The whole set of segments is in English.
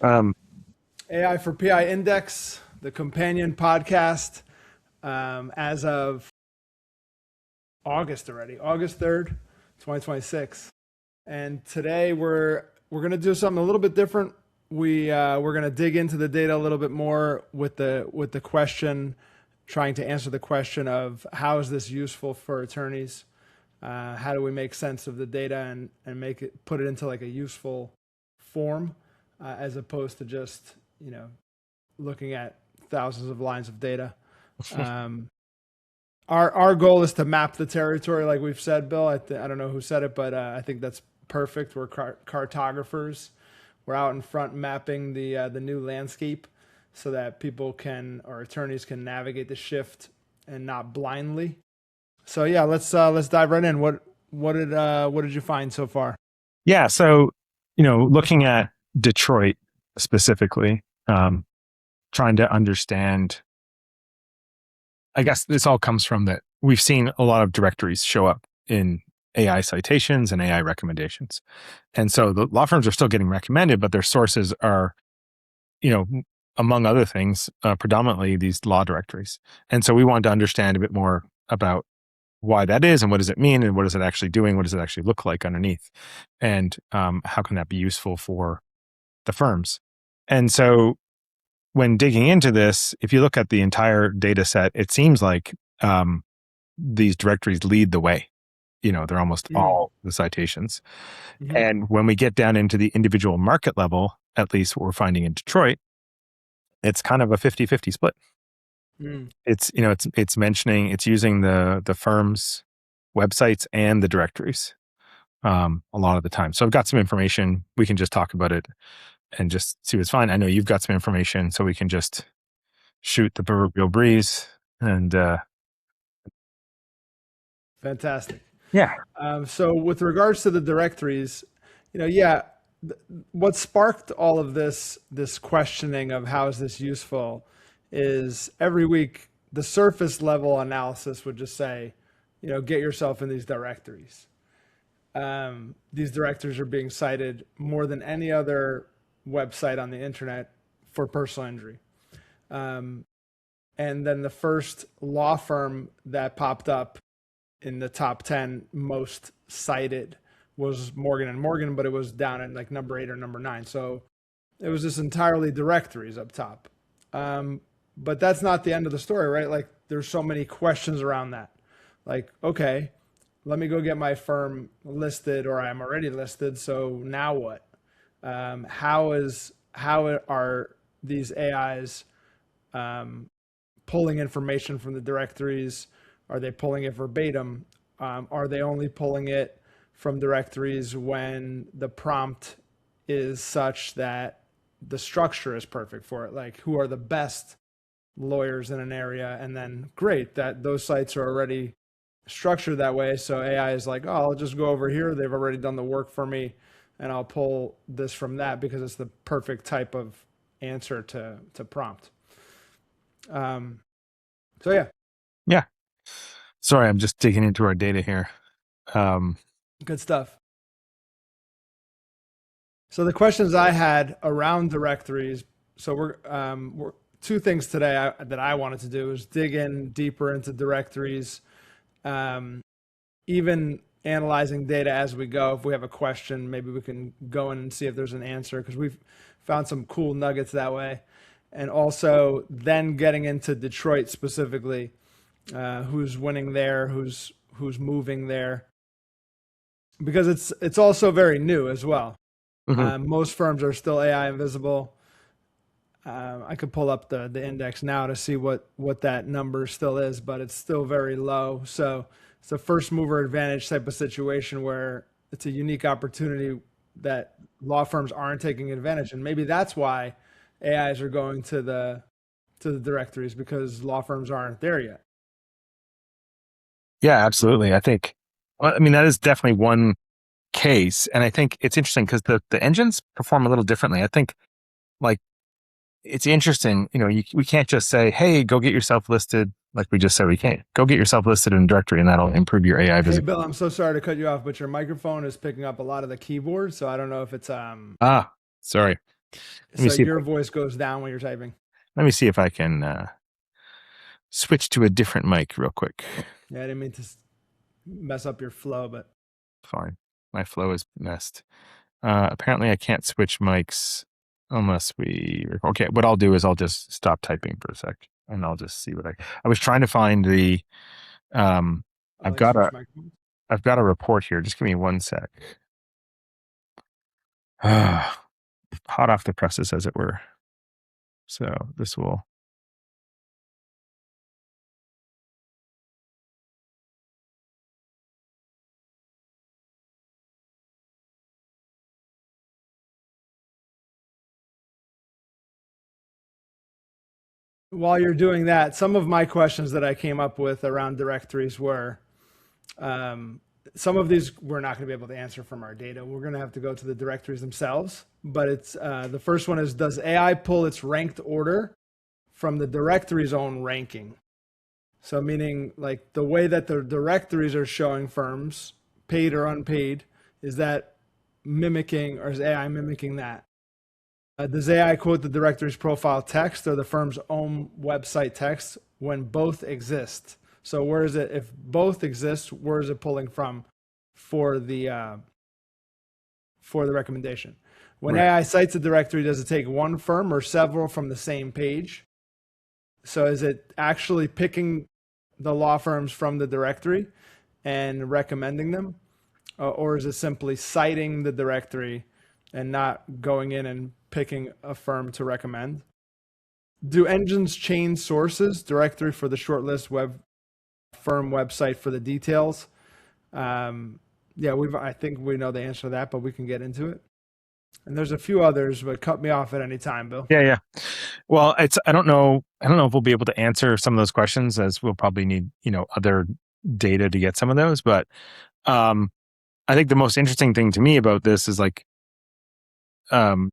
Um, AI for PI Index, the companion podcast, as of August already, August 3rd, 2026. And today we're gonna do something a little bit different. We're gonna dig into the data a little bit more with the question, trying to answer the question of how is this useful for attorneys? How do we make sense of the data and put it into like a useful form, as opposed to just looking at thousands of lines of data. Um, our goal is to map the territory, like we've said, Bill. I don't know who said it, but I think that's perfect. We're cartographers. We're out in front mapping the new landscape so that people can, or attorneys can, navigate the shift and not blindly. So yeah, let's dive right in. What did you find so far? yeah. So, looking at Detroit specifically, trying to understand, I guess this all comes from that we've seen a lot of directories show up in AI citations and AI recommendations. And so the law firms are still getting recommended, but their sources are, among other things, predominantly these law directories. And so we wanted to understand a bit more about why that is and what does it mean and what is it actually doing? What does it actually look like underneath? And how can that be useful for the firms? And so when digging into this, if you look at the entire data set, it seems like these directories lead the way. They're almost all the citations. Mm-hmm. And when we get down into the individual market level, at least what we're finding in Detroit, it's kind of a 50-50 split. It's using the firm's websites and the directories a lot of the time. So I've got some information. We can just talk about it and just see what's fine. I know you've got some information, so we can just shoot the proverbial breeze and Fantastic. yeah. So with regards to the directories, what sparked all of this questioning of how is this useful is every week the surface level analysis would just say, get yourself in these directories. These directories are being cited more than any other website on the internet for personal injury. And then the first law firm that popped up in the top 10 most cited was Morgan and Morgan, but it was down at like number 8 or number 9. So it was just entirely directories up top. But that's not the end of the story, right? Like there's so many questions around that. Like, okay, let me go get my firm listed, or I'm already listed. So now what? How are these AIs pulling information from the directories? Are they pulling it verbatim? Are they only pulling it from directories when the prompt is such that the structure is perfect for it? Like, who are the best lawyers in an area? And then great, that those sites are already structured that way. So AI is like, oh, I'll just go over here. They've already done the work for me, and I'll pull this from that because it's the perfect type of answer to prompt. So yeah. Yeah. Sorry, I'm just digging into our data here. Good stuff. So the questions I had around directories. So we're two things today that I wanted to do is dig in deeper into directories, even analyzing data as we go. If we have a question, maybe we can go in and see if there's an answer, because we've found some cool nuggets that way. And also then getting into Detroit specifically, who's winning there, who's moving there, because it's also very new as well. Most firms are still AI invisible. I could pull up the index now to see what that number still is, but it's still very low. So it's a first mover advantage type of situation where it's a unique opportunity that law firms aren't taking advantage. And maybe that's why AIs are going to the directories, because law firms aren't there yet. Yeah, absolutely. I think, that is definitely one case. And I think it's interesting because the engines perform a little differently. I think like it's interesting, we can't just say, hey, go get yourself listed. Like we just said, we can't go get yourself listed in a directory and that'll improve your AI Hey, visibility. Bill, I'm so sorry to cut you off, but your microphone is picking up a lot of the keyboard. So I don't know if it's, Sorry. Let me So see. your voice goes down when you're typing. Let me see if I can switch to a different mic real quick. Yeah, I didn't mean to mess up your flow, but Fine. My flow is messed. Apparently I can't switch mics unless okay, what I'll do is I'll just stop typing for a sec and I'll just see what I was trying to find the, I've got a report here. Just give me one sec. Hot off the presses, as it were. So this will. while you're doing that, some of my questions that I came up with around directories were, some of these we're not going to be able to answer from our data. We're going to have to go to the directories themselves. But it's the first one is, does AI pull its ranked order from the directory's own ranking? So meaning like the way that the directories are showing firms, paid or unpaid, is that mimicking, or is AI mimicking that? Does AI quote the directory's profile text or the firm's own website text when both exist? So where is it, if both exist, where is it pulling from for the recommendation? When Right. AI cites a directory, does it take one firm or several from the same page? So is it actually picking the law firms from the directory and recommending them? Or is it simply citing the directory and not going in and picking a firm to recommend? Do engines change sources, directory for the shortlist, firm website for the details? Yeah, I think we know the answer to that, but we can get into it. And there's a few others, but cut me off at any time, Bill. Yeah. Well, I don't know if we'll be able to answer some of those questions, as we'll probably need, other data to get some of those. But I think the most interesting thing to me about this is like the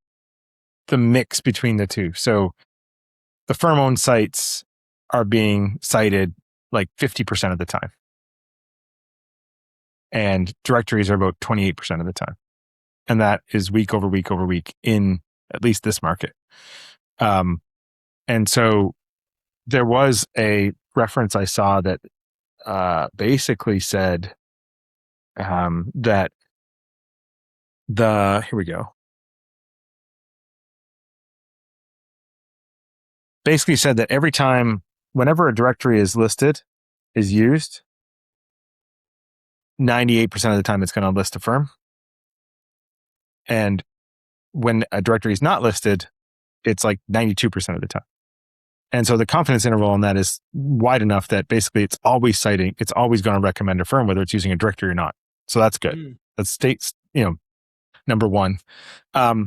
mix between the two. So the firm-owned sites are being cited like 50% of the time, and directories are about 28% of the time, and that is week over week over week in at least this market. And so there was a reference I saw that basically said that here we go. Basically said that every time, whenever a directory is used, 98% of the time it's going to list a firm. And when a directory is not listed, it's like 92% of the time. And so the confidence interval on that is wide enough that basically it's always going to recommend a firm, whether it's using a directory or not. So that's good. That's states, number one. The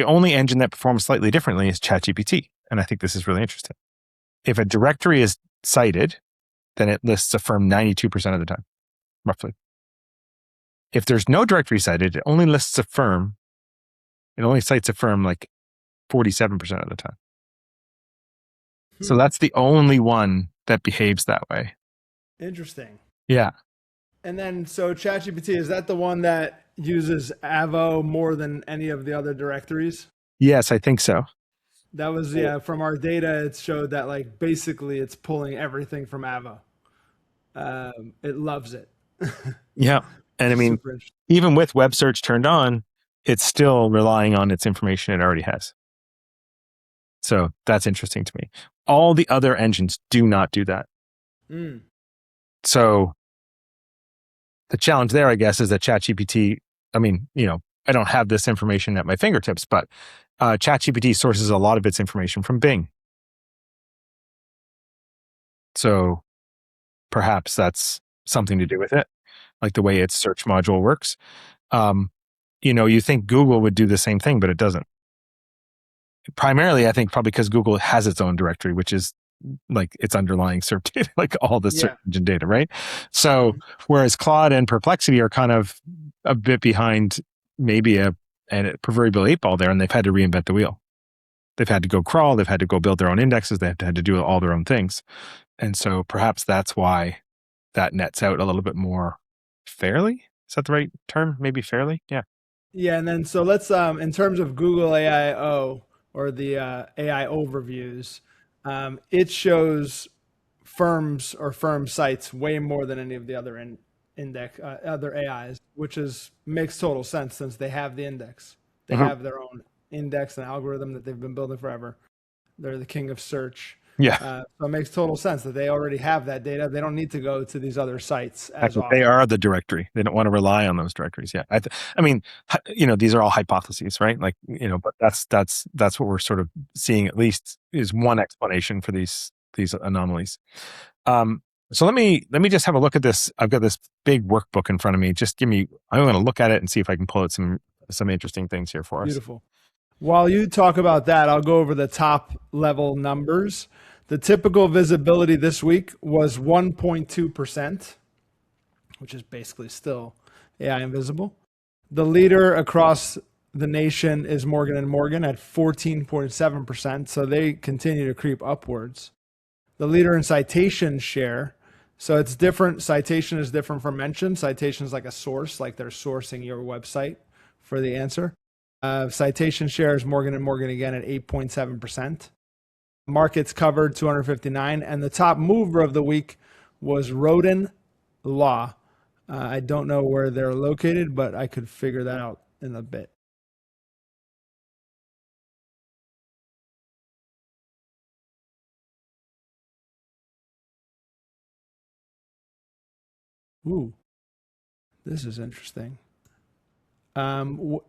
only engine that performs slightly differently is ChatGPT. And I think this is really interesting. If a directory is cited, then it lists a firm 92% of the time, roughly. If there's no directory cited, it only lists a firm. It only cites a firm like 47% of the time. So that's the only one that behaves that way. Interesting. Yeah. And then, so ChatGPT, is that the one that uses Avvo more than any of the other directories? Yes, I think so. That was, from our data, it showed that like basically it's pulling everything from Avvo. It loves it. Yeah. And I mean, even with web search turned on, it's still relying on its information it already has. So that's interesting to me. All the other engines do not do that. So the challenge there, I guess, is that ChatGPT, I mean, I don't have this information at my fingertips, but ChatGPT sources a lot of its information from Bing. So perhaps that's something to do with it, like the way its search module works. You think Google would do the same thing, but it doesn't. Primarily, I think probably because Google has its own directory, which is like its underlying search data, like all the search engine data, right? So whereas Claude and Perplexity are kind of a bit behind, maybe a proverbial 8-ball there, and they've had to reinvent the wheel. They've had to go crawl, they've had to go build their own indexes, they've had to do all their own things. And so perhaps that's why that nets out a little bit more fairly. Is that the right term? Maybe fairly? Yeah. Yeah, and then so let's in terms of Google AIO or the AI overviews, it shows firms or firm sites way more than any of the other index other AIs, which is makes total sense since they have the index. They Mhm. have their own index and algorithm that they've been building forever. They're the king of search. Yeah. So it makes total sense that they already have that data. They don't need to go to these other sites as Exactly. They often. are the directory. They don't want to rely on those directories. Yeah. I mean, these are all hypotheses, right? Like, but that's what we're sort of seeing, at least, is one explanation for these anomalies. Um, so let me just have a look at this. I've got this big workbook in front of me. Just I'm going to look at it and see if I can pull out some interesting things here for us. Beautiful. While you talk about that, I'll go over the top level numbers. The typical visibility this week was 1.2%, which is basically still AI invisible. The leader across the nation is Morgan and Morgan at 14.7%, so they continue to creep upwards. The leader in citation share, so it's different. Citation is different from mention. Citation is like a source, like they're sourcing your website for the answer. Citation share is Morgan and Morgan again at 8.7%. Markets covered 259, and the top mover of the week was Roden Law. I don't know where they're located, but I could figure that out in a bit. Ooh, this is interesting. Um,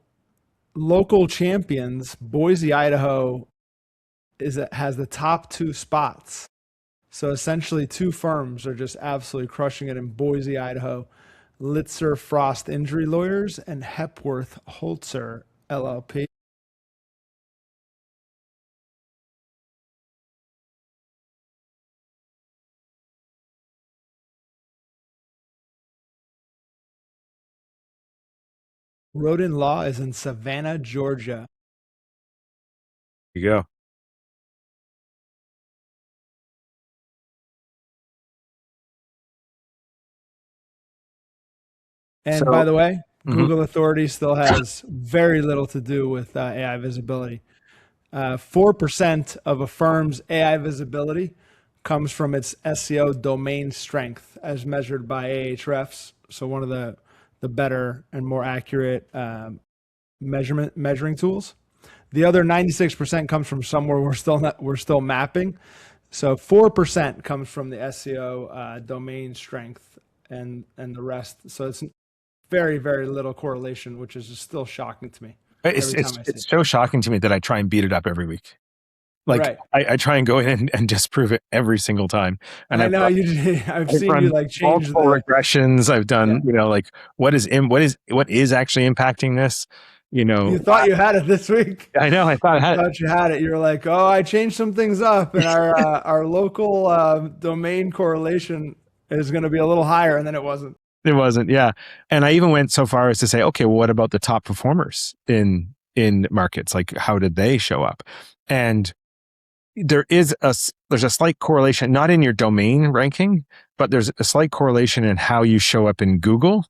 Local champions, Boise, Idaho, has the top two spots. So essentially, two firms are just absolutely crushing it in Boise, Idaho. Litzer Frost Injury Lawyers and Hepworth Holzer LLP. Roden Law is in Savannah, Georgia. There you go. And by So, the way, mhm. Google Authority still has very little to do with AI visibility. 4% of a firm's AI visibility comes from its SEO domain strength as measured by Ahrefs. So one of the better and more accurate measuring tools. The other 96% comes from somewhere we're still mapping. So 4% comes from the SEO domain strength and the rest. So it's very, very little correlation, which is just still shocking to me it's every time it's I see it. it's so shocking to me that I try and beat it up every week. Like, Right. I try and go in and disprove it every single time. And I know I've I've seen you run like change multiple the, regressions. I've yeah. done, like, what is actually impacting this? You thought you had it this week. I know. I thought I You had thought you had it. You're like, oh, I changed some things up, and our local domain correlation is going to be a little higher, and then it wasn't. it wasn't. Yeah. And I even went so far as to say, okay, well, what about the top performers in markets? Like, how did they show up? And there's a slight correlation, not in your domain ranking, but there's a slight correlation in how you show up in Google,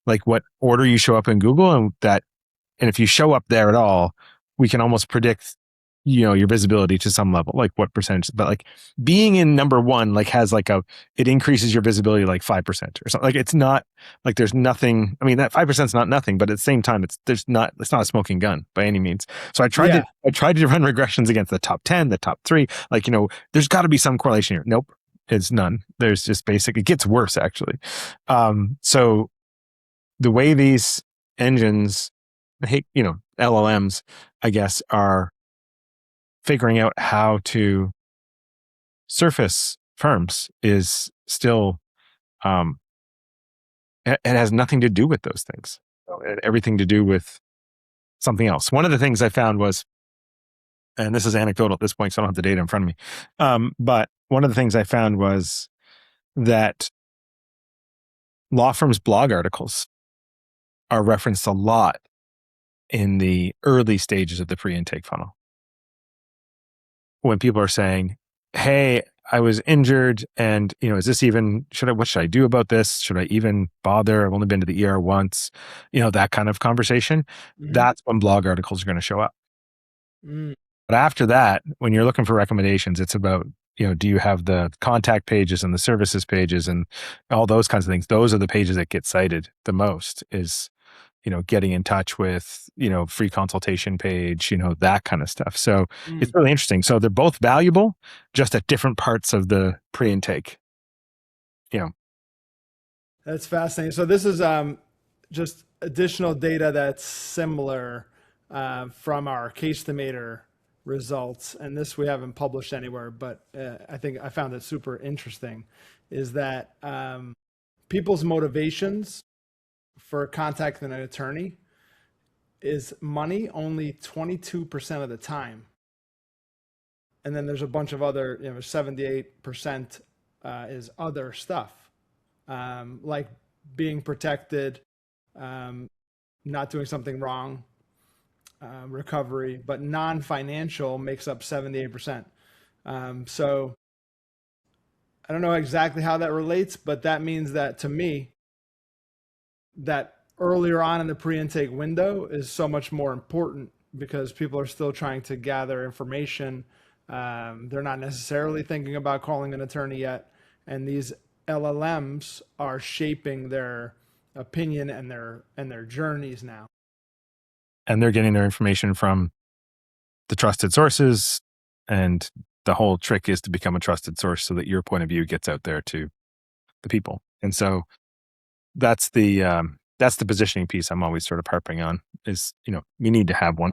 like what order you show up in Google, and if you show up there at all, we can almost predict, your visibility to some level, like what percentage. But like being in number one, like it increases your visibility like 5% or something. Like it's not like there's nothing. I mean, that 5% is not nothing, but at the same time, it's not a smoking gun by any means. So Yeah, I tried to run regressions against the top 10, the top three. Like, there's got to be some correlation here. Nope, it's none. There's just it gets worse actually. So the way these engines, LLMs, I guess, are figuring out how to surface firms is still, it has nothing to do with those things. It had everything to do with something else. One of the things I found was, and this is anecdotal at this point, so I don't have the data in front of me. But one of the things I found was that law firms' blog articles are referenced a lot in the early stages of the pre-intake funnel. When people are saying, hey, I was injured, and is this even what should I do about this? Should I even bother? I've only been to the ER once, that kind of conversation. Mhm. That's when blog articles are going to show up. Mm. But after that, when you're looking for recommendations, it's about, do you have the contact pages and the services pages and all those kinds of things? Those are the pages that get cited the most, is, getting in touch with, free consultation page, that kind of stuff. So it's really interesting. So they're both valuable, just at different parts of the pre-intake. That's fascinating. So this is just additional data that's similar from our case estimator results. And this we haven't published anywhere, but I think I found it super interesting, is that people's motivations for contacting an attorney is money only 22% of the time. And then there's a bunch of other, 78% is other stuff, like being protected, not doing something wrong, recovery, but non-financial makes up 78%. So I don't know exactly how that relates, but that means that, to me, that earlier on in the pre-intake window is so much more important, because people are still trying to gather information. They're not necessarily thinking about calling an attorney yet. And these LLMs are shaping their opinion and their journeys now. And they're getting their information from the trusted sources. And the whole trick is to become a trusted source so that your point of view gets out there to the people. And so that's the positioning piece I'm always sort of harping on, is, we need to have one.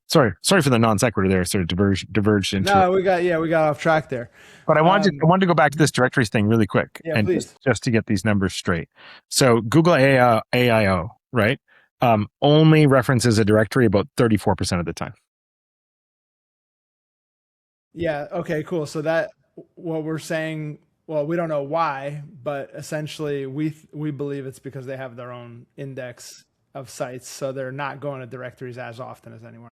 Sorry for the non sequitur there, sort of diverged into. No, we got off track there. But I wanted to go back to this directories thing really quick, and please. just to get these numbers straight. So Google AIO, right, only references a directory about 34% of the time. Yeah. Okay, cool. So that, what we're saying, well, we don't know why, but essentially we believe it's because they have their own index of sites. So they're not going to directories as often as anyone.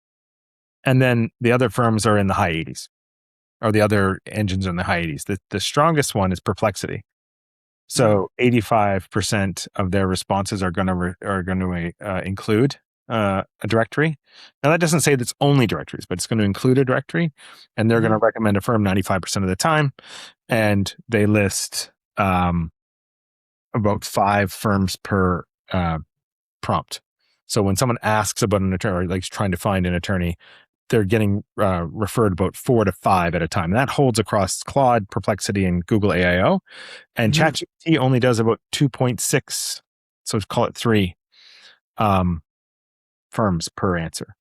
And then the other firms are in the high 80s, or the other engines are in the high 80s. The strongest one is Perplexity. So 85% of their responses are going to include a directory. Now that doesn't say that's only directories, but it's going to include a directory, and they're going to recommend a firm 95% of the time. And they list about 5 firms per prompt. So when someone asks about an attorney, or like trying to find an attorney, they're getting referred about 4 to 5 at a time. And that holds across Claude, Perplexity, and Google AIO. And ChatGPT only does about 2.6, so call it 3 firms per answer.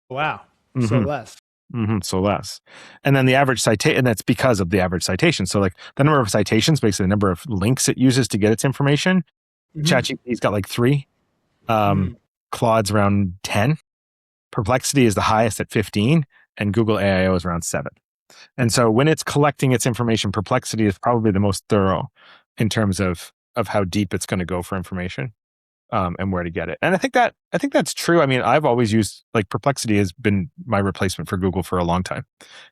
Wow. So less. So less. And then the average citation, and that's because of the average citation. So like the number of citations, basically the number of links it uses to get its information, ChatGPT's got like 3. Claude's around 10. Perplexity is the highest at 15, and Google AIO is around 7. And so when it's collecting its information, Perplexity is probably the most thorough in terms of how deep it's going to go for information, and where to get it. And I think that's true. I mean, I've always used, like, Perplexity has been my replacement for Google for a long time,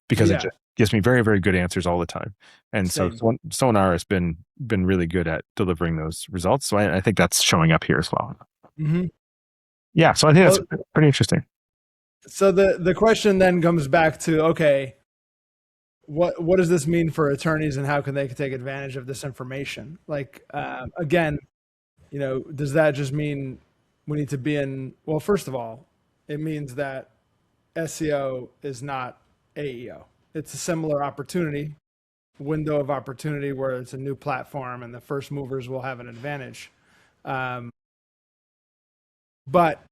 because it just gives me very, very good answers all the time. And so Sonar has been really good at delivering those results. So I think that's showing up here as well. Yeah. So I think that's pretty interesting. So the question then comes back to, okay, what does this mean for attorneys, and how can they take advantage of this information? Like, again, does that just mean we need to be in, well, first of all, it means that SEO is not AEO. It's a similar opportunity, window of opportunity, where it's a new platform and the first movers will have an advantage. But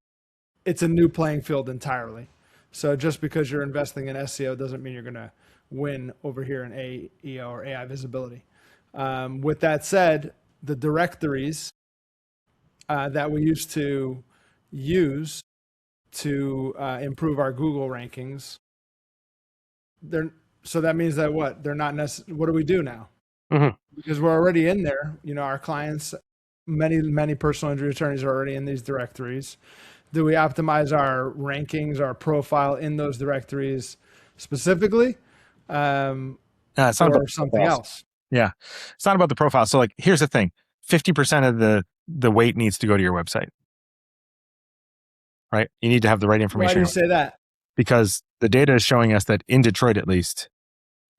it's a new playing field entirely. So just because you're investing in SEO doesn't mean you're going to win over here in AEO or AI visibility. With that said, the directories that we used to use to improve our Google rankings, so that means that they're not necessarily, what do we do now? Because we're already in there. Our clients, many personal injury attorneys are already in these directories. Do we optimize our rankings, our profile in those directories specifically? It's not about or something profiles. else. Yeah. It's not about the profile. So like, here's the thing. 50% of the weight needs to go to your website, right? You need to have the right Why do information you say that? because the data is showing us that in Detroit, at least,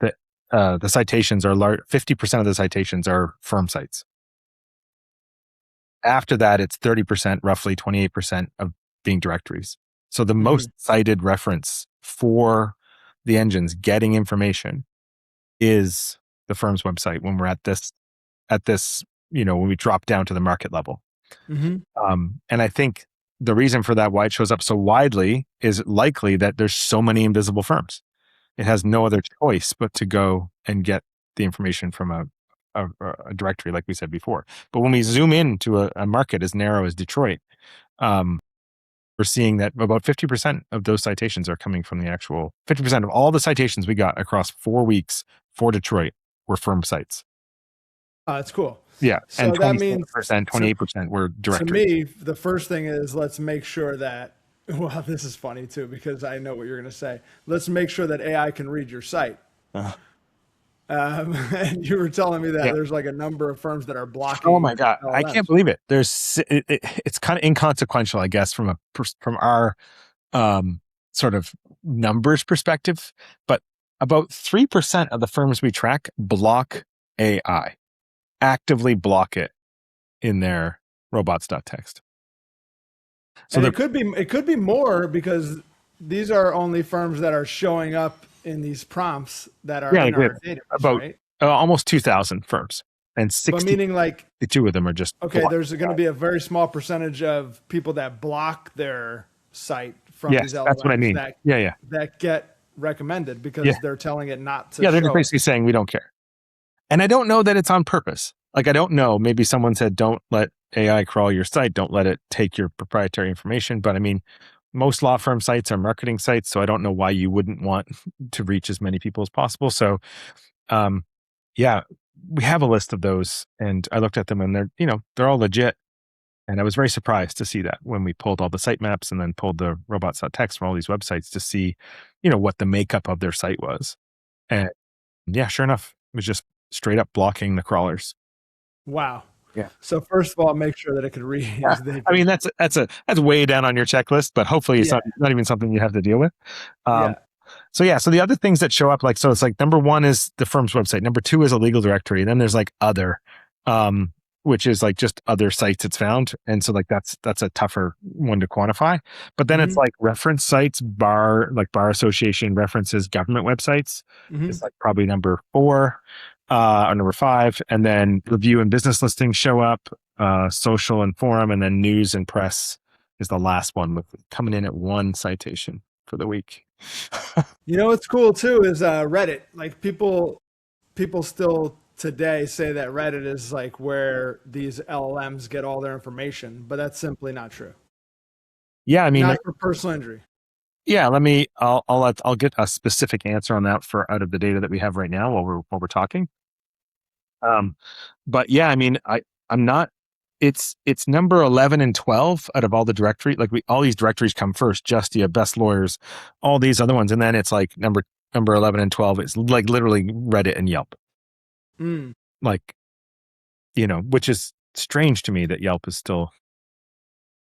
that the citations are 50% of the citations are firm sites. After that, it's 30%, roughly 28% of being directories. So the most cited reference for the engines getting information is the firm's website when we're at this, when we drop down to the market level. And I think the reason for that, why it shows up so widely, is likely that there's so many invisible firms. It has no other choice but to go and get the information from a directory, like we said before. But when we zoom into a market as narrow as Detroit, we're seeing that about 50% of those citations are coming from the actual 50% of all the citations we got across 4 weeks for Detroit were firm sites. That's cool. Yeah. So And that means 28% were to directories. me, the first thing is let's make sure that, well, this is funny too, because I know what you're going to say. Let's make sure that AI can read your site. And you were telling me that Yeah. there's like a number of firms that are blocking. Oh my God. I LLMs. can't believe it. It's kind of inconsequential, I guess, from our sort of numbers perspective, but about 3% of the firms we track block AI, actively block it in their robots.txt. So And it could be more because these are only firms that are showing up in these prompts that are in we our have database, about right? almost 2,000 firms, and But 62 meaning like, of them are just okay, blocked. there's going to be a very small percentage of people that block their site from these Yes, that's what I LLMs mean. Yeah. that get recommended because they're telling it not to They're just show it. basically saying we don't care. And I don't know that it's on purpose. Like, I don't know. Maybe someone said, don't let AI crawl your site. Don't let it take your proprietary information. But I mean, most law firm sites are marketing sites. So I don't know why you wouldn't want to reach as many people as possible. So, yeah, we have a list of those. And I looked at them and they're all legit. And I was very surprised to see that when we pulled all the sitemaps and then pulled the robots.txt from all these websites to see, what the makeup of their site was. And yeah, sure enough, it was just straight up blocking the crawlers. Wow. Yeah. So first of all, make sure that it could read. Yeah. I mean, that's way down on your checklist, but hopefully it's Yeah. not even something you have to deal with. Yeah. So the other things that show up, like, so it's like number one is the firm's website. Number two is a legal directory. Then there's like other, which is like just other sites it's found. And so like that's a tougher one to quantify. But then it's like reference sites, bar association references, government websites is like probably number four, or number five. And then review and business listings show up, social and forum, and then news and press is the last one, with coming in at one citation for the week. You know what's cool too is Reddit. Like people still today say that Reddit is like where these LLMs get all their information, but that's simply not true. Yeah, I mean, Not for personal injury. yeah. I'll get a specific answer on that for out of the data that we have right now while we're talking. But yeah, I mean, I'm not. It's number 11 and 12 out of all the directory. Like all these directories come first. Justia, Best Lawyers, all these other ones, and then it's like number 11 and 12. It's like literally Reddit and Yelp. Like, which is strange to me that Yelp is still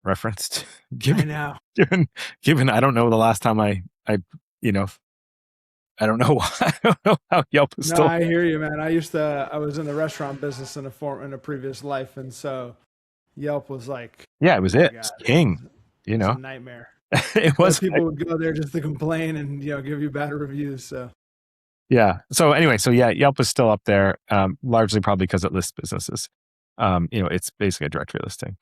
referenced. I know. Given I don't know the last time I I don't know why. I don't know how Yelp is No, still. I hear you, man. I was in the restaurant business in a previous life, and so Yelp was like, Yeah, it was oh my it. God, It's king. it was a nightmare. It But was. people would go there just to complain and give you bad reviews. So Yeah. So anyway, Yelp is still up there, largely probably because it lists businesses. It's basically a directory listing.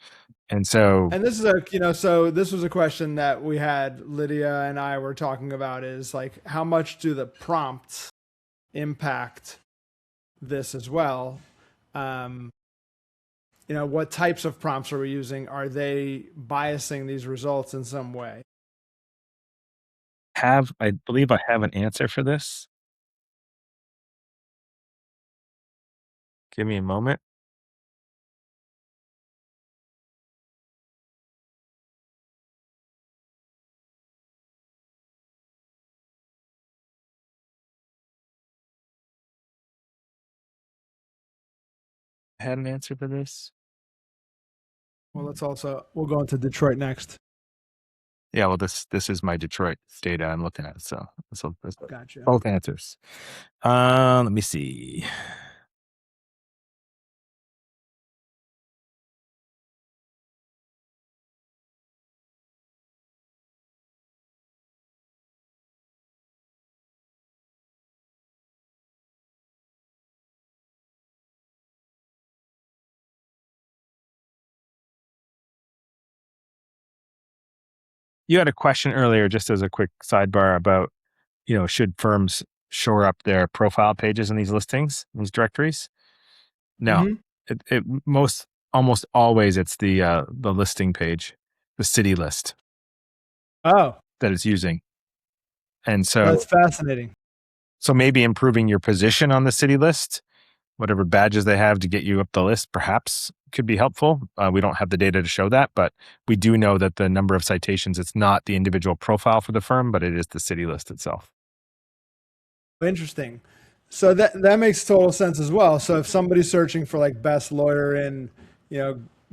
And so, and this is so this was a question that we had, Lydia and I were talking about, is like, how much do the prompts impact this as well? What types of prompts are we using? Are they biasing these results in some way? I believe I have an answer for this. Give me a moment. I had an answer for this. Well, we'll go into Detroit next. Yeah, well, this is my Detroit data I'm looking at. So Gotcha. both answers. Let me see. You had a question earlier, just as a quick sidebar about, should firms shore up their profile pages in these listings, these directories? No, Mm-hmm. it almost always it's the listing page, the city list Oh, that it's using. And that's so fascinating. maybe improving your position on the city list, whatever badges they have to get you up the list, perhaps could be helpful. We don't have the data to show that, but we do know that the number of citations, it's not the individual profile for the firm, but it is the city list itself. Interesting. So that makes total sense as well. So if somebody's searching for like best lawyer in,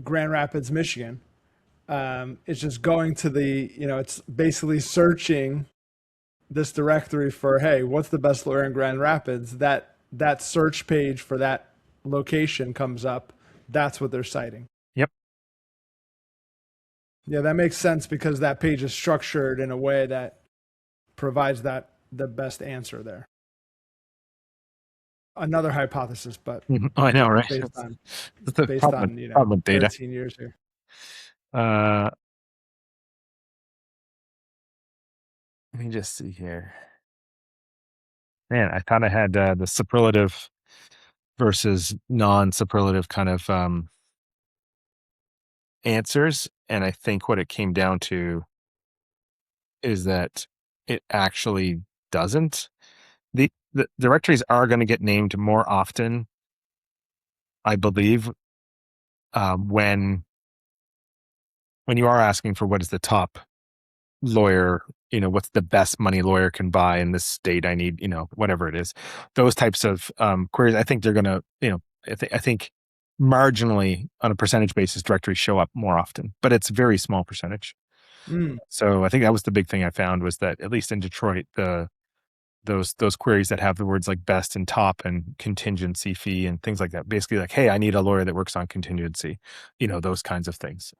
Grand Rapids, Michigan, it's just going to it's basically searching this directory for, hey, what's the best lawyer in Grand Rapids? That search page for that location comes up. That's what they're citing. Yep. Yeah, that makes sense because that page is structured in a way that provides the best answer there. Another hypothesis, but I know, right? based on That's the problem with data. 13 years here. Let me just see here. Man, I thought I had the superlative versus non-superlative kind of answers, and I think what it came down to is that it actually doesn't. The directories are going to get named more often, I believe, when you are asking for what is the top lawyer, what's the best money lawyer can buy in this state, I need, whatever it is, those types of queries. I think they're going to, I think marginally on a percentage basis, directories show up more often, but it's a very small percentage. Mm. So I think that was the big thing I found, was that at least in Detroit, those queries that have the words like best and top and contingency fee and things like that, basically like, hey, I need a lawyer that works on contingency, those kinds of things,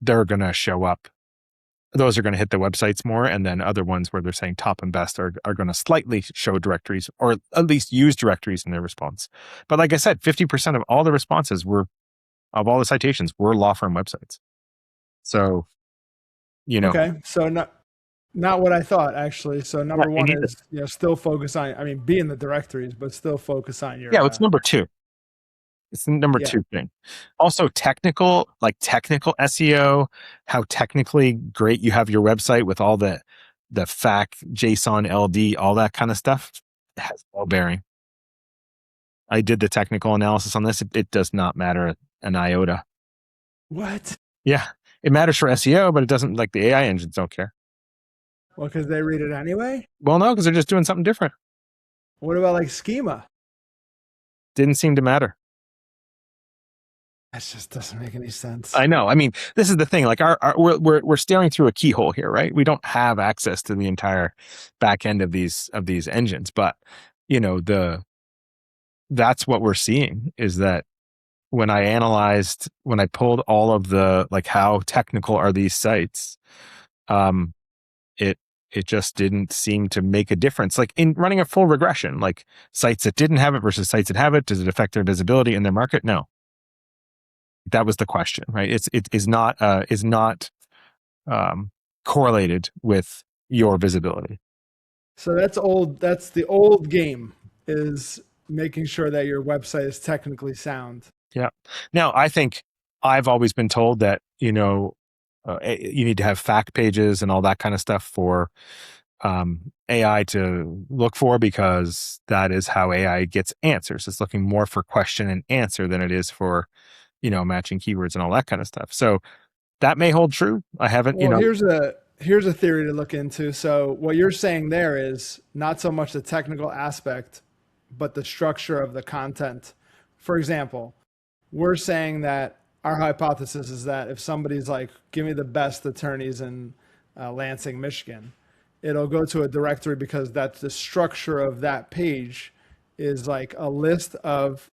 they're going to show up. Those are going to hit the websites more, and then other ones where they're saying top and best are going to slightly show directories, or at least use directories in their response. But like I said, 50% of all the responses of all the citations were law firm websites. So, Okay, so not what I thought, actually. So number one is, still focus on, be in the directories, but still focus on your. Yeah, it's number two. It's the number two thing. Also technical SEO, how technically great you have your website with all the FAQ, JSON, LD, all that kind of stuff, has no bearing. I did the technical analysis on this. It does not matter an iota. What? Yeah, it matters for SEO, but it doesn't, like the AI engines don't care. Well, because they read it anyway? Well, no, because they're just doing something different. What about like schema? Didn't seem to matter. That just doesn't make any sense. I know. I mean, this is the thing. Like we're staring through a keyhole here, right? We don't have access to the entire back end of these engines, but that's what we're seeing, is that when I pulled all of the, like, how technical are these sites, it just didn't seem to make a difference. Like in running a full regression, like sites that didn't have it versus sites that have it, does it affect their visibility in their market? No. That was the question, right? It is not correlated with your visibility. So that's old. That's the old game, is making sure that your website is technically sound. Yeah. Now, I think I've always been told that, you need to have fact pages and all that kind of stuff for AI to look for, because that is how AI gets answers. It's looking more for question and answer than it is for, matching keywords and all that kind of stuff. So that may hold true. I haven't, Well, here's a theory to look into. So what you're saying there is not so much the technical aspect, but the structure of the content. For example, we're saying that our hypothesis is that if somebody's like, give me the best attorneys in Lansing, Michigan, it'll go to a directory because that's the structure of that page is like a list of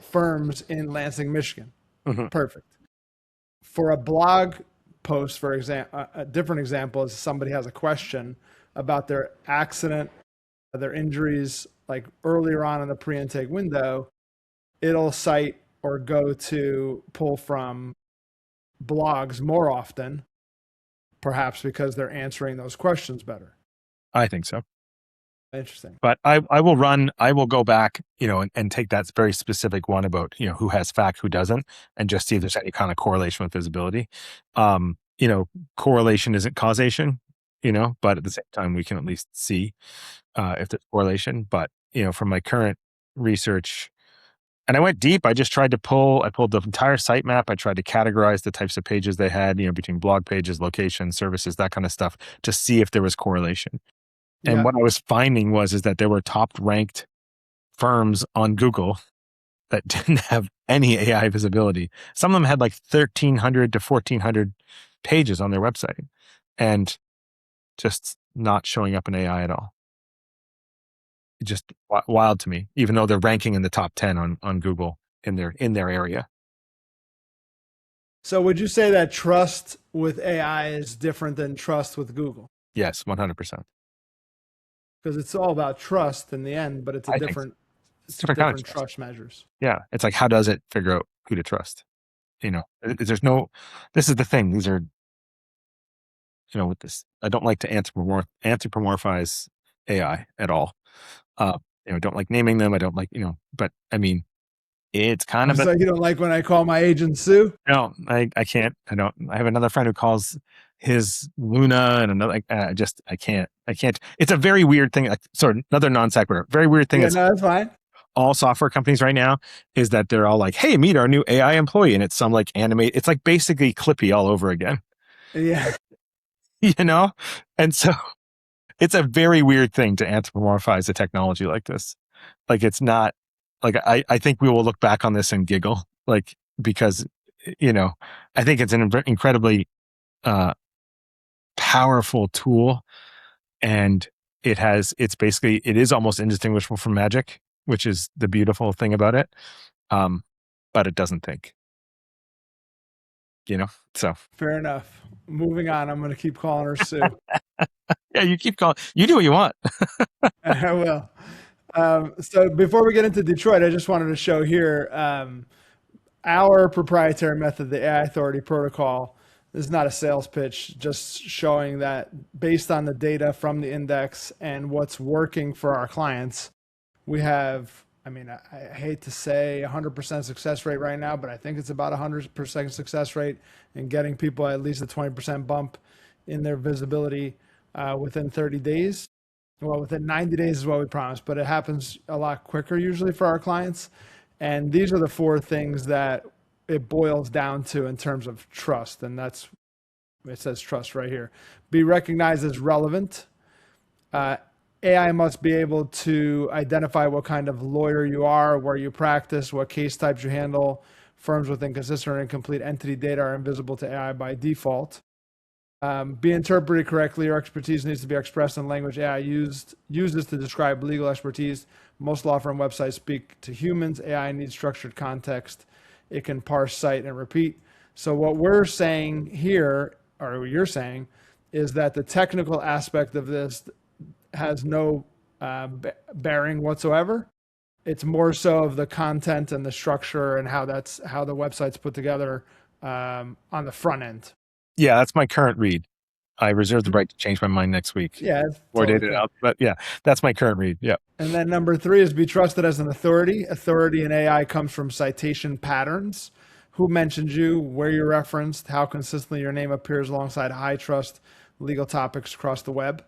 firms in Lansing, Michigan. Mhm. Perfect. For a blog post, for example, a different example is somebody has a question about their accident, their injuries, like earlier on in the pre-intake window, it'll cite or go to pull from blogs more often, perhaps because they're answering those questions better. I think so. Interesting. But I will go back, and take that very specific one about, who has fact, who doesn't, and just see if there's any kind of correlation with visibility. Correlation isn't causation, but at the same time, we can at least see if there's correlation. But, from my current research, and I went deep, I pulled the entire sitemap. I tried to categorize the types of pages they had, between blog pages, locations, services, that kind of stuff, to see if there was correlation. And Yeah. what I was finding is that there were top ranked firms on Google that didn't have any AI visibility. Some of them had like 1,300 to 1,400 pages on their website and just not showing up in AI at all. Just wild to me, even though they're ranking in the top 10 on Google in their area. So would you say that trust with AI is different than trust with Google? Yes, 100%. Because it's all about trust in the end, but it's a different kind of trust measures. Yeah. It's like, how does it figure out who to trust? This is the thing. These are, with this, I don't like to anthropomorphize AI at all. Don't like naming them. I don't like, but I mean, it's kind of, So you don't like when I call my agent Sue? no, I can't, I have another friend who calls his Luna and another, I can't, it's a very weird thing. Like, sorry, another non sequitur, very weird thing. Yeah, no, that's fine. All software companies right now is that they're all like, hey, meet our new AI employee. And it's some like animate. It's like basically Clippy all over again. Yeah. And so it's a very weird thing to anthropomorphize a technology like this. Like, it's not like, I think we will look back on this and giggle, like, because, I think it's an incredibly powerful tool, and it is almost indistinguishable from magic, which is the beautiful thing about it. But it doesn't think, so. Fair enough. Moving on. I'm going to keep calling her Sue. Yeah, you keep calling. You do what you want. I will. So before we get into Detroit, I just wanted to show here our proprietary method, the AI Authority Protocol. This is not a sales pitch, just showing that based on the data from the index and what's working for our clients, we have, I hate to say 100% success rate right now, but I think it's about 100% success rate in getting people at least a 20% bump in their visibility within 30 days. Well, within 90 days is what we promised, but it happens a lot quicker usually for our clients. And these are the four things that it boils down to in terms of trust. And it says trust right here. Be recognized as relevant. AI must be able to identify what kind of lawyer you are, where you practice, what case types you handle. Firms with inconsistent or incomplete entity data are invisible to AI by default. Be interpreted correctly. Your expertise needs to be expressed in language AI uses to describe legal expertise. Most law firm websites speak to humans. AI needs structured context. It can parse, cite, and repeat. So what we're saying here, or what you're saying, is that the technical aspect of this has no bearing whatsoever. It's more so of the content and the structure and how the website's put together on the front end. Yeah, that's my current read. I reserve the right to change my mind next week. Yeah. Or date it out. But yeah, that's my current read. Yeah. And then number 3 is be trusted as an authority. Authority in AI comes from citation patterns. Who mentioned you, where you're referenced, how consistently your name appears alongside high trust legal topics across the web.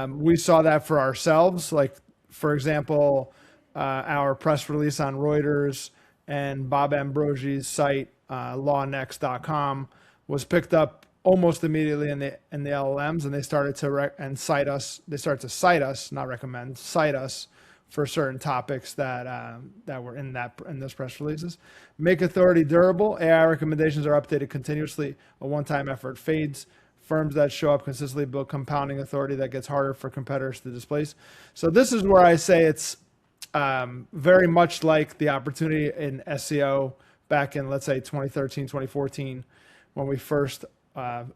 We saw that for ourselves. Like, for example, our press release on Reuters and Bob Ambrosi's site, lawnext.com, was picked up almost immediately in the LLMs, and they started to cite us. They started to cite us, not recommend, cite us for certain topics that were in those press releases. Make authority durable. AI recommendations are updated continuously. A one-time effort fades. Firms that show up consistently build compounding authority that gets harder for competitors to displace. So this is where I say it's very much like the opportunity in SEO back in, let's say, 2013, 2014, when we first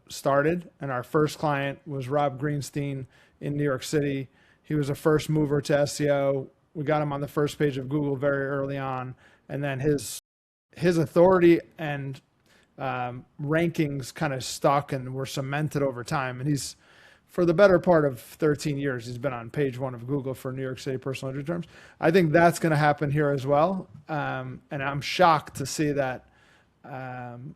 started. And our first client was Rob Greenstein in New York City. He was a first mover to SEO. We got him on the first page of Google very early on. And then his authority and rankings kind of stuck and were cemented over time. And he's, for the better part of 13 years, he's been on page one of Google for New York City personal injury terms. I think that's going to happen here as well. And I'm shocked to see that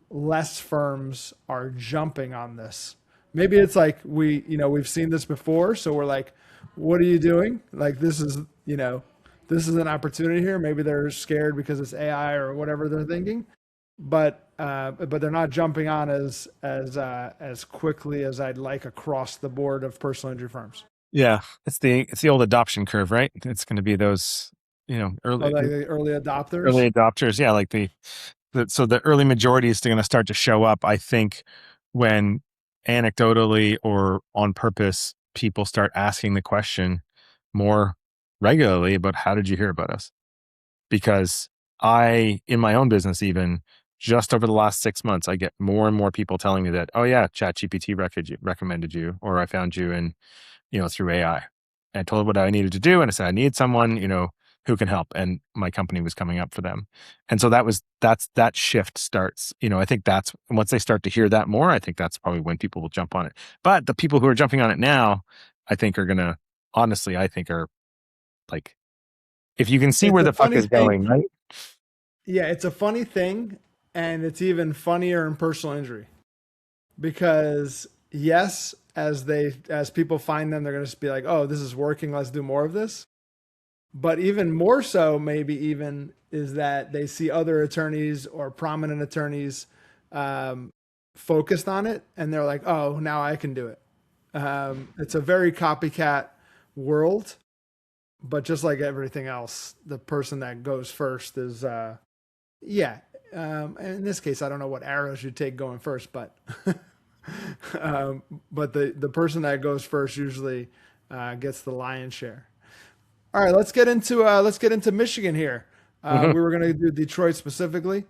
less firms are jumping on this. Maybe it's like we've seen this before, so we're like, what are you doing? Like, this is an opportunity here. Maybe they're scared because it's AI or whatever they're thinking, but they're not jumping on as quickly as I'd like across the board of personal injury firms. Yeah, it's the old adoption curve, right? It's going to be those Like the early adopters. Early adopters, yeah, like so the early majority is going to start to show up, I think, when anecdotally or on purpose people start asking the question more regularly about how did you hear about us? Because in my own business, even just over the last 6 months, I get more and more people telling me that, oh yeah, ChatGPT recommended you, or I found you in, through AI. And I told them what I needed to do. And I said, I need someone, who can help. And my company was coming up for them. And so that shift starts, I think that's once they start to hear that more, I think that's probably when people will jump on it. But the people who are jumping on it now, I think are like, if you can see where the puck is going, right? Yeah, it's a funny thing. And it's even funnier in personal injury because yes, as people find them, they're going to be like, oh, this is working. Let's do more of this. But even more so, maybe even, is that they see other attorneys or prominent attorneys focused on it. And they're like, oh, now I can do it. It's a very copycat world. But just like everything else, the person that goes first is, in this case, I don't know what arrows you take going first, but but the person that goes first usually gets the lion's share. All right, let's get into Michigan here. We were going to do Detroit specifically.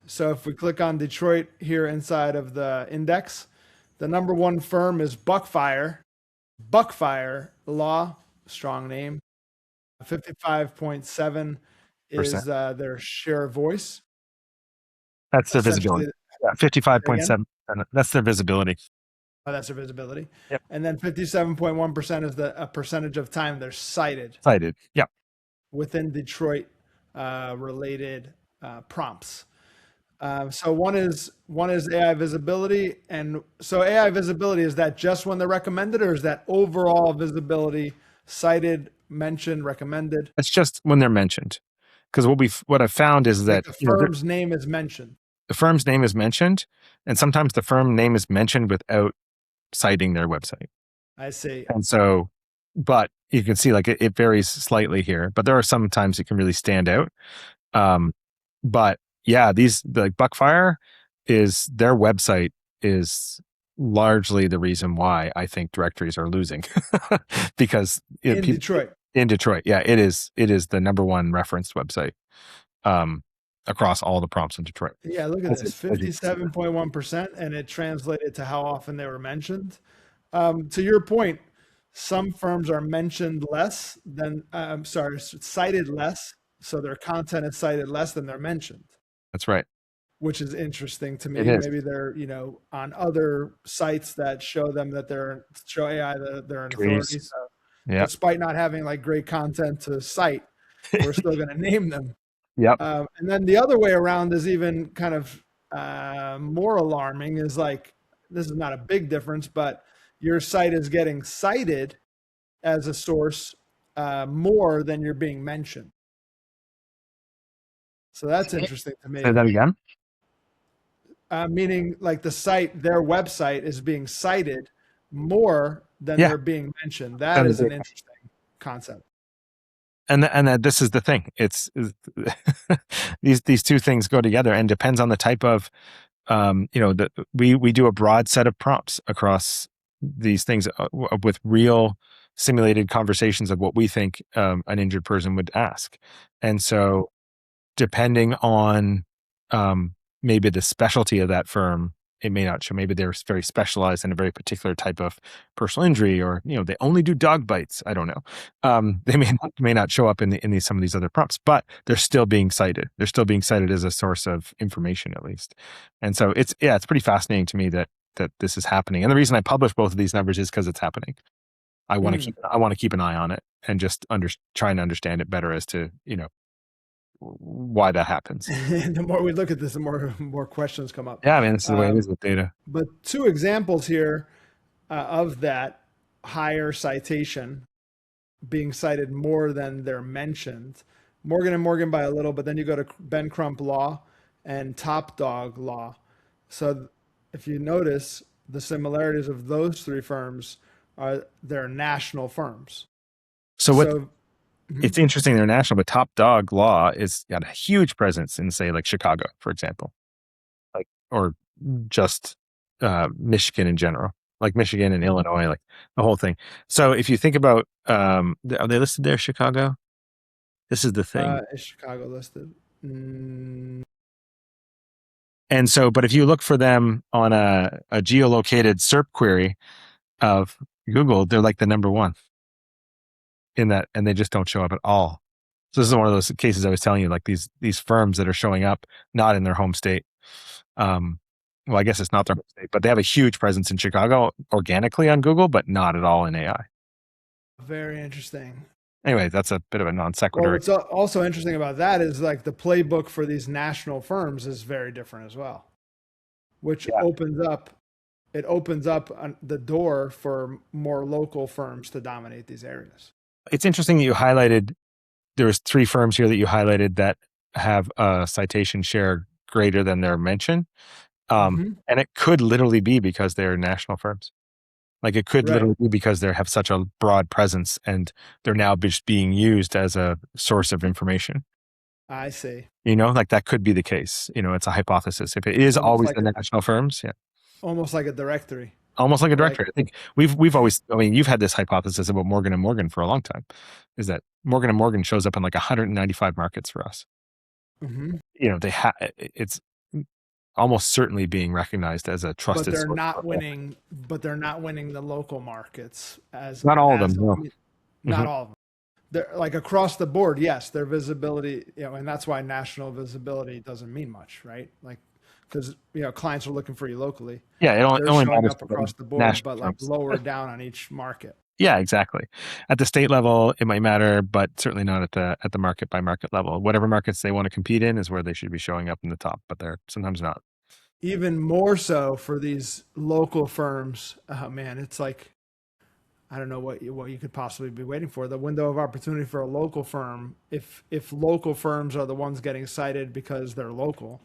So if we click on Detroit here inside of the index, the number one firm is Buckfire Law, strong name. 55.7 is their share of voice. That's their visibility. Yeah, 55.7. That's their visibility. Oh, that's their visibility. Yep. And then 57.1% is a percentage of time they're cited. Cited. Yep. Within Detroit related prompts. So one is AI visibility. And so AI visibility, is that just when they're recommended, or is that overall visibility, cited, mentioned, recommended? It's just when they're mentioned. Because what I've found is that the firm's name is mentioned. The firm's name is mentioned, and sometimes the firm name is mentioned without citing their website. I see. And so, but you can see like it varies slightly here, but there are some times it can really stand out. But yeah, like Buckfire their website is largely the reason why I think directories are losing because in Detroit. Yeah, it is the number one referenced website across all the prompts in Detroit. Yeah, look at this, 57.1%, and it translated to how often they were mentioned. To your point, some firms are mentioned less than, cited less. So their content is cited less than they're mentioned. That's right. Which is interesting to me. Maybe they're, on other sites that show them that show AI that they're an authority. So despite not having like great content to cite, we're still going to name them. Yep. And then the other way around is even kind of more alarming, is like, this is not a big difference, but your site is getting cited as a source more than you're being mentioned. So that's interesting to me. Say that again. Meaning like their website is being cited more than they're being mentioned. That is an interesting concept. this is the thing. It's these two things go together, and depends on the type of we do a broad set of prompts across these things with real simulated conversations of what we think an injured person would ask. And so depending on maybe the specialty of that firm, it may not show. Maybe they're very specialized in a very particular type of personal injury, or they only do dog bites. I don't know. They may not show up in some of these other prompts, but they're still being cited. They're still being cited as a source of information, at least. And so it's pretty fascinating to me that this is happening. And the reason I publish both of these numbers is because it's happening. I want to keep an eye on it and just try and understand it better as to why that happens. The more we look at this, the more questions come up. Yeah, I mean, this is the way it is with data. But two examples here of that higher citation being cited more than they're mentioned. Morgan & Morgan by a little, but then you go to Ben Crump Law and Top Dog Law. So if you notice, the similarities of those three firms are they're national firms. So it's interesting they're national, but Top Dog Law is got a huge presence in, say, like Chicago, for example, or just Michigan in general, like Michigan and Illinois, like the whole thing. So if you think about, are they listed there, Chicago? This is the thing. Is Chicago listed? And so, but if you look for them on a geolocated SERP query of Google, they're like the number one in that, and they just don't show up at all. So this is one of those cases I was telling you, like these firms that are showing up not in their home state. Well, I guess it's not their home state, but they have a huge presence in Chicago organically on Google, but not at all in AI. Very interesting. Anyway, that's a bit of a non sequitur. Well, what's also interesting about that is like the playbook for these national firms is very different as well, which opens up the door for more local firms to dominate these areas. It's interesting that you highlighted, there was 3 firms here that you highlighted that have a citation share greater than their mention. And it could literally be because they're national firms. Like it could literally be because they have such a broad presence and they're now just being used as a source of information. I see. Like that could be the case. It's a hypothesis. If it is always like the national firms, almost like a directory. Almost like a directory. I think we've always, you've had this hypothesis about Morgan & Morgan for a long time, is that Morgan & Morgan shows up in like 195 markets for us. It's almost certainly being recognized as a trusted but they're source. not winning the local markets as not all of them. No. Not all of them. They're like across the board. Yes, their visibility, and that's why national visibility doesn't mean much, right? Like, because clients are looking for you locally. Yeah, it only matters up across the board, but like lower down on each market. Yeah, exactly. At the state level, it might matter, but certainly not at the market by market level. Whatever markets they want to compete in is where they should be showing up in the top, but they're sometimes not. Even more so for these local firms. Oh man, it's like, I don't know what you could possibly be waiting for. The window of opportunity for a local firm, if local firms are the ones getting cited because they're local,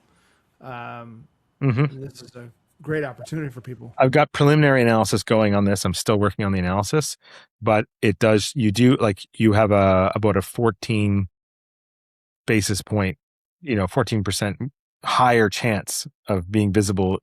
this is a great opportunity for people. I've got preliminary analysis going on this. I'm still working on the analysis, but you have about a 14 basis point, 14% higher chance of being visible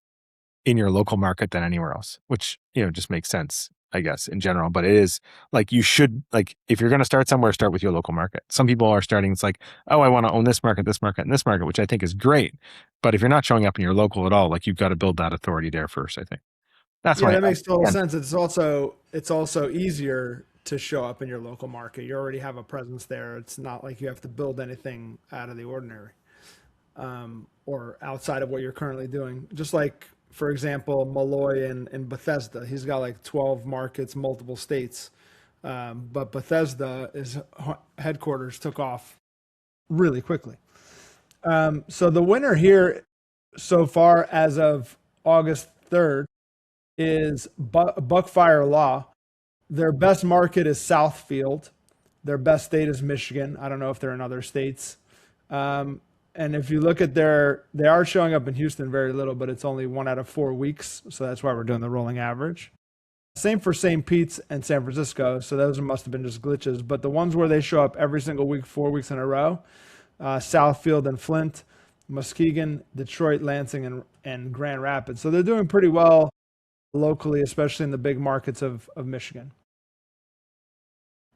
in your local market than anywhere else, which, just makes sense, I guess, in general. But it is like, you should, like, if you're going to start somewhere, start with your local market. Some people are starting, it's like, oh, I want to own this market, and this market, which I think is great. But if you're not showing up in your local at all, like, you've got to build that authority there first, I think. That's why that makes total sense. It's also easier to show up in your local market. You already have a presence there. It's not like you have to build anything out of the ordinary, or outside of what you're currently doing. Just like, for example, Malloy in Bethesda, he's got like 12 markets, multiple states. But Bethesda, his headquarters took off really quickly. So the winner here so far as of August 3rd is Buckfire Law. Their best market is Southfield. Their best state is Michigan. I don't know if they're in other states. And if you look at they are showing up in Houston very little, but it's only 1 out of 4 weeks. So that's why we're doing the rolling average. Same for St. Pete's and San Francisco. So those must have been just glitches. But the ones where they show up every single week, 4 weeks in a row, Southfield and Flint, Muskegon, Detroit, Lansing, and Grand Rapids. So they're doing pretty well locally, especially in the big markets of Michigan.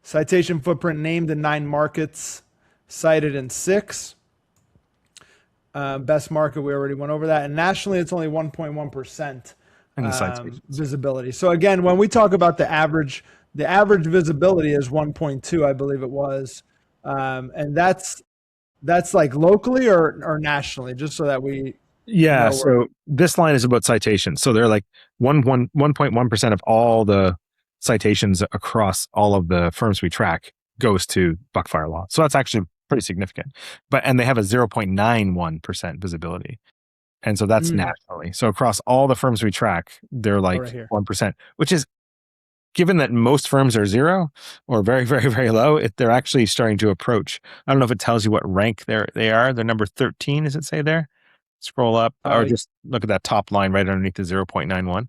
Citation footprint named in 9 markets, cited in 6. Best market, we already went over that. And nationally, it's only 1.1%. Visibility. So again, when we talk about the average visibility is 1.2, I believe it was, and that's like locally or nationally, just so that we. Yeah. So this line is about citations. So they're like 1.1% of all the citations across all of the firms we track goes to Buckfire Law. So that's actually pretty significant. And they have a 0.91% visibility. And so that's nationally. So across all the firms we track, they're like 1%, which is, given that most firms are 0 or very, very, very low, they're actually starting to approach. I don't know if it tells you what rank they are. They're number 13, does it say there? Scroll up or just look at that top line right underneath the 0.91.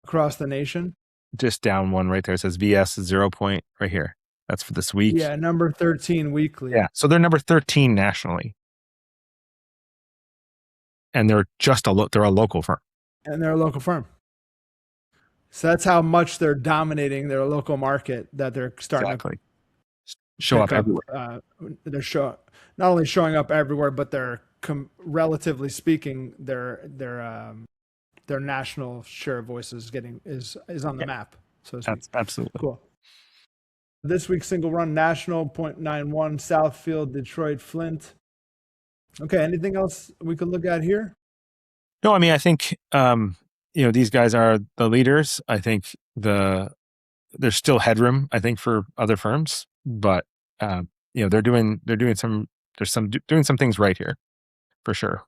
Across the nation? Just down one right there. It says VS 0. Right here. That's for this week. Yeah, number 13 weekly. Yeah. So they're number 13 nationally. And they're they're a local firm. And they're a local firm. So that's how much they're dominating their local market, that they're starting to show up everywhere. They're not only showing up everywhere, but they're relatively speaking, their national share of voices is on the map. So that's absolutely cool. This week's single run national 0.91, Southfield, Detroit, Flint. Okay, anything else we could look at here? No, I mean, I think these guys are the leaders. I think there's still headroom, I think, for other firms, but they're doing some things right here for sure.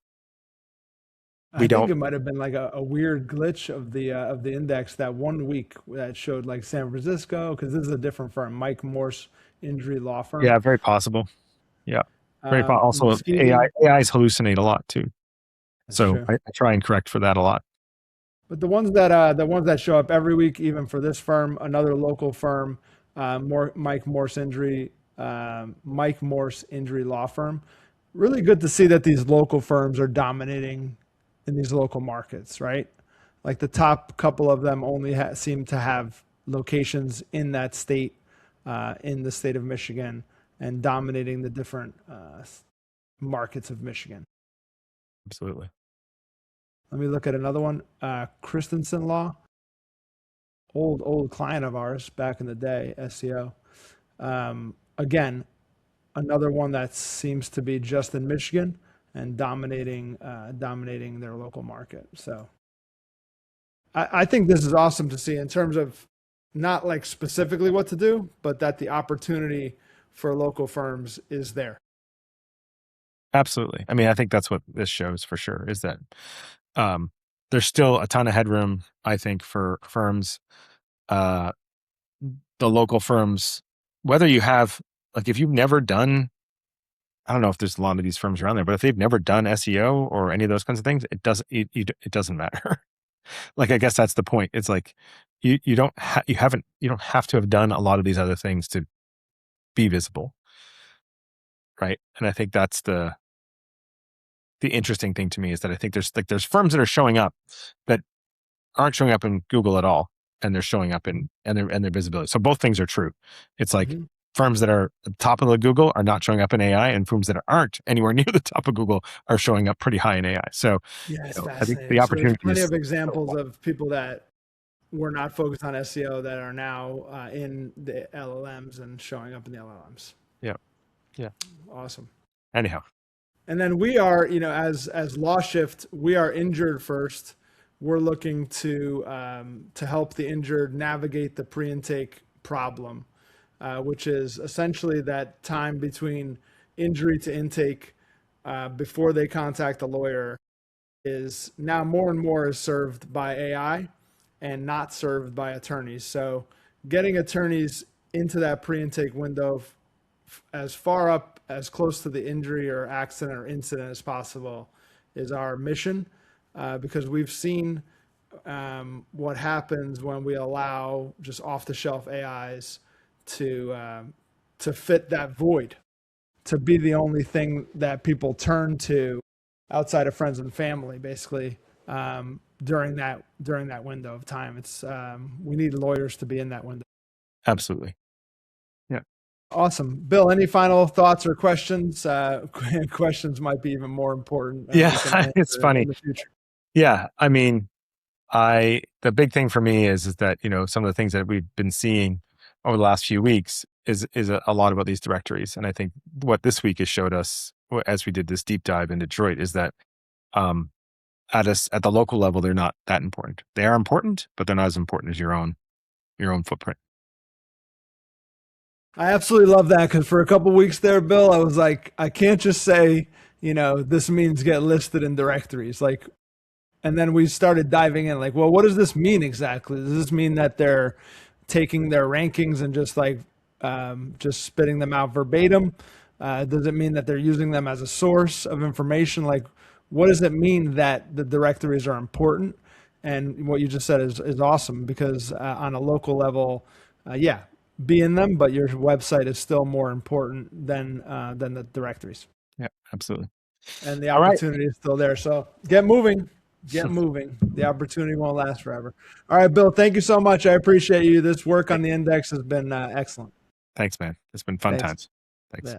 I think it might have been like a weird glitch of the index that one week that showed like San Francisco, because this is a different firm, Morse Injury Law Firm. Yeah, very possible. Yeah. Also, AIs hallucinate a lot too. So I try and correct for that a lot. But the ones that show up every week, even for this firm, another local firm, Morse Injury Law Firm. Really good to see that these local firms are dominating in these local markets, right? Like the top couple of them only seem to have locations in that state, in the state of Michigan, and dominating the different markets of Michigan. Absolutely. Let me look at another one. Christensen Law, old client of ours back in the day, SEO. Again, another one that seems to be just in Michigan and dominating their local market. So I think this is awesome to see in terms of not like specifically what to do, but that the opportunity for local firms is there. Absolutely. I mean, I think that's what this shows for sure, is that there's still a ton of headroom, I think, for firms, the local firms, whether you have, like, if you've never done, I don't know if there's a lot of these firms around there, but if they've never done SEO or any of those kinds of things, it doesn't matter. Like, I guess that's the point. It's like, you don't have to have done a lot of these other things to be visible. Right. And I think that's the interesting thing to me, is that I think there's firms that are showing up that aren't showing up in Google at all, and they're showing up in their visibility. So both things are true. It's like firms that are at the top of the Google are not showing up in AI, and firms that aren't anywhere near the top of Google are showing up pretty high in AI. So I think the opportunity. So plenty of examples of people that were not focused on SEO that are now in the LLMs and showing up in the LLMs. Yeah. Awesome. Anyhow. And then we are, as LawShift, we are injured first. We're looking to help the injured navigate the pre-intake problem, which is essentially that time between injury to intake before they contact a lawyer is now more and more is served by AI and not served by attorneys. So getting attorneys into that pre-intake window as far up, as close to the injury or accident or incident as possible is our mission, because we've seen what happens when we allow just off-the-shelf AIs to fit that void, to be the only thing that people turn to outside of friends and family, basically, during that window of time. It's we need lawyers to be in that window. Absolutely. Yeah. Awesome. Bill, any final thoughts or questions? Questions might be even more important. Yeah, it's funny. In the future. Yeah. I mean, the big thing for me is that, some of the things that we've been seeing over the last few weeks is a lot about these directories. And I think what this week has showed us as we did this deep dive in Detroit is that at the local level, they're not that important. They are important, but they're not as important as your own footprint. I absolutely love that, because for a couple of weeks there, Bill, I was like, I can't just say, this means get listed in directories. And then we started diving in, well, what does this mean exactly? Does this mean that they're taking their rankings and just spitting them out verbatim? Does it mean that they're using them as a source of information? What does it mean that the directories are important? And what you just said is awesome, because on a local level, be in them, but your website is still more important than the directories. Yeah, absolutely. And the opportunity is still there. So get moving. Get moving. The opportunity won't last forever. All right, Bill, thank you so much. I appreciate you. This work on the index has been excellent. Thanks, man. It's been fun times. Thanks.